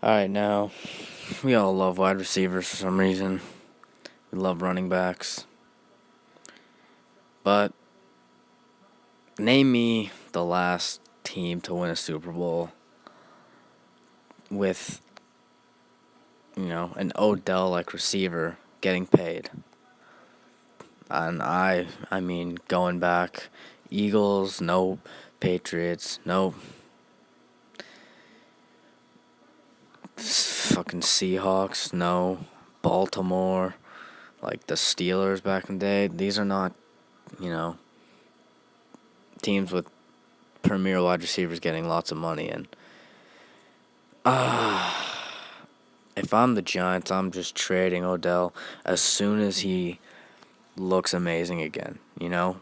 Alright, now, we all love wide receivers for some reason. We love running backs. But, name me the last team to win a Super Bowl with, an Odell-like receiver getting paid. And I mean, going back, Eagles, no. Patriots, no. Fucking Seahawks, no. Baltimore, like the Steelers back in the day. These are not, teams with premier wide receivers getting lots of money. And if I'm the Giants, I'm just trading Odell as soon as he looks amazing again.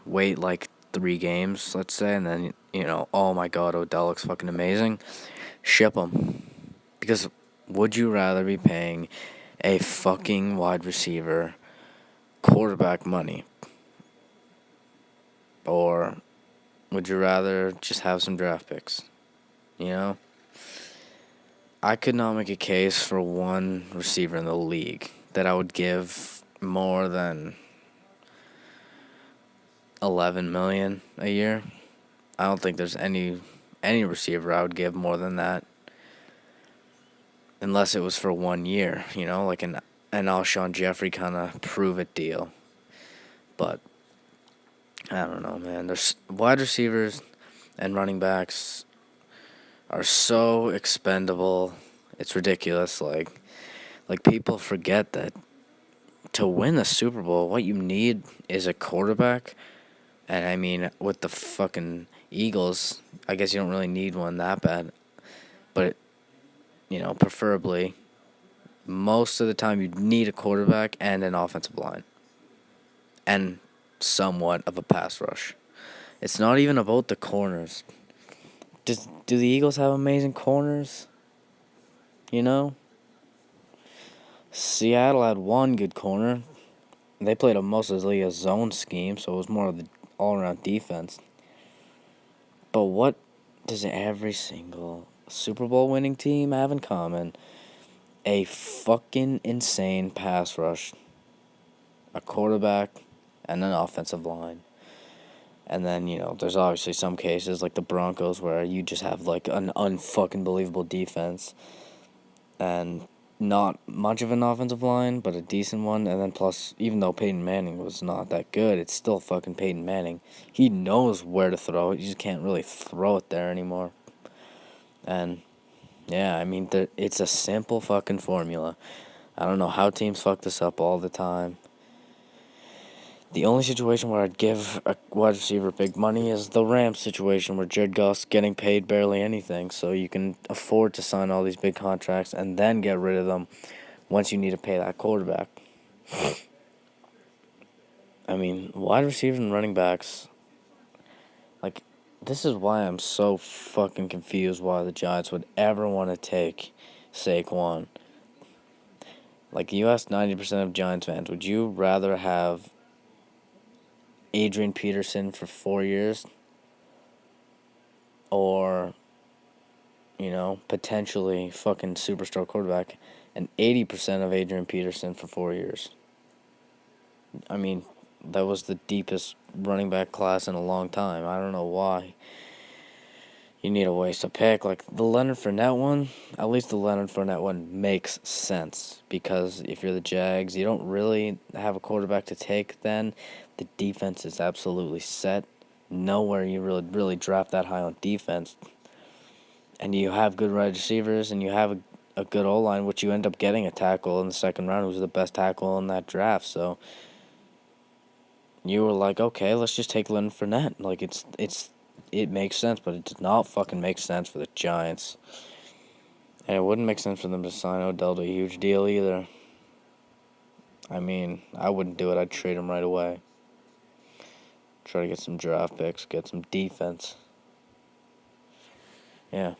Wait like 3 games, let's say, and then, oh my God, Odell looks fucking amazing. Ship him. Because would you rather be paying a fucking wide receiver quarterback money? Or would you rather just have some draft picks? I could not make a case for one receiver in the league that I would give more than $11 million a year. I don't think there's any receiver I would give more than that, unless it was for 1 year, like an Alshon Jeffrey kind of prove it deal. But I don't know, man. There's wide receivers and running backs are so expendable. It's ridiculous. Like people forget that to win the Super Bowl, what you need is a quarterback. And I mean, with the fucking Eagles, I guess you don't really need one that bad. But, preferably, most of the time you need a quarterback and an offensive line. And somewhat of a pass rush. It's not even about the corners. Do the Eagles have amazing corners? Seattle had one good corner. They played mostly a zone scheme, so it was more of the all-around defense. But what does every single Super Bowl winning team have in common? A fucking insane pass rush, a quarterback, and an offensive line. And then, there's obviously some cases like the Broncos where you just have like an unfucking believable defense and not much of an offensive line, but a decent one. And then plus, even though Peyton Manning was not that good, it's still fucking Peyton Manning. He knows where to throw it. You just can't really throw it there anymore. And yeah, I mean, it's a simple fucking formula. I don't know how teams fuck this up all the time. The only situation where I'd give a wide receiver big money is the Rams situation where Jared Goff's getting paid barely anything, so you can afford to sign all these big contracts and then get rid of them once you need to pay that quarterback. I mean, wide receivers and running backs, like, this is why I'm so fucking confused why the Giants would ever want to take Saquon. Like, you asked 90% of Giants fans, would you rather have Adrian Peterson for 4 years, or, potentially fucking superstar quarterback, and 80% of Adrian Peterson for 4 years? I mean, that was the deepest running back class in a long time. I don't know why you need a ways to pick. Like, the Leonard Fournette one, at least the Leonard Fournette one makes sense, because if you're the Jags, you don't really have a quarterback to take then. The defense is absolutely set. Nowhere you really draft that high on defense. And you have good wide receivers, and you have a good O-line, which you end up getting a tackle in the second round who's the best tackle in that draft. So you were like, okay, let's just take Leonard Fournette. Like, it makes sense, but it does not fucking make sense for the Giants. And it wouldn't make sense for them to sign Odell to a huge deal either. I mean, I wouldn't do it. I'd trade him right away. Try to get some draft picks, get some defense. Yeah.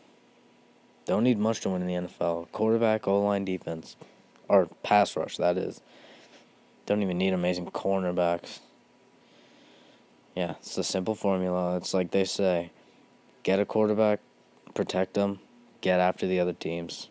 Don't need much to win in the NFL. Quarterback, O-line, defense. Or pass rush, that is. Don't even need amazing cornerbacks. Yeah, it's a simple formula. It's like they say, get a quarterback, protect them, get after the other teams.